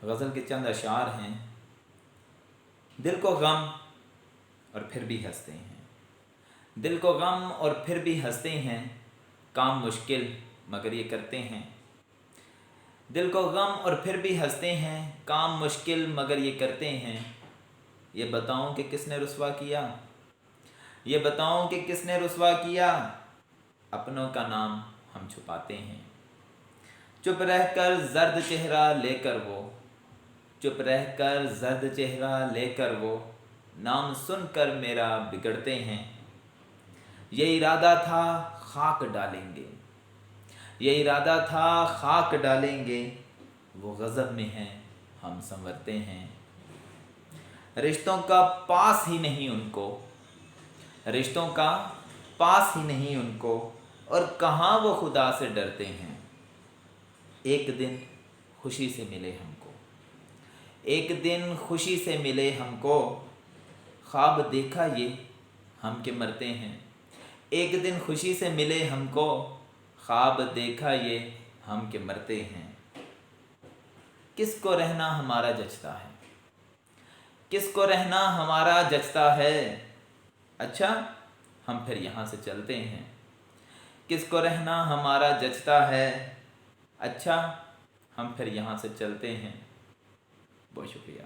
गज़ल के चंद अशार हैं। दिल को गम और फिर भी हंसते हैं, दिल को गम और फिर भी हंसते हैं, काम मुश्किल मगर ये करते हैं। दिल को गम और फिर भी हंसते हैं, काम मुश्किल मगर ये करते हैं। ये बताऊं कि किसने रुसवा किया, ये बताऊं कि किसने रुसवा किया, अपनों का नाम हम छुपाते हैं। चुप रहकर जर्द चेहरा लेकर वो, चुप रहकर जर्द चेहरा लेकर वो, नाम सुनकर मेरा बिगड़ते हैं। ये इरादा था खाक डालेंगे, ये इरादा था खाक डालेंगे, वो गज़ब में हैं हम संवरते हैं। रिश्तों का पास ही नहीं उनको, रिश्तों का पास ही नहीं उनको, और कहाँ वो खुदा से डरते हैं। एक दिन खुशी से मिले हमको, एक दिन खुशी से मिले हमको, ख्वाब देखा ये हम के मरते हैं। एक दिन खुशी से मिले हमको, ख्वाब देखा ये हम के मरते हैं। किसको रहना हमारा जचता है, किसको रहना हमारा जचता है, अच्छा हम फिर यहाँ से चलते हैं। किसको रहना हमारा जचता है, अच्छा हम फिर यहाँ से चलते हैं। बहुत शुक्रिया।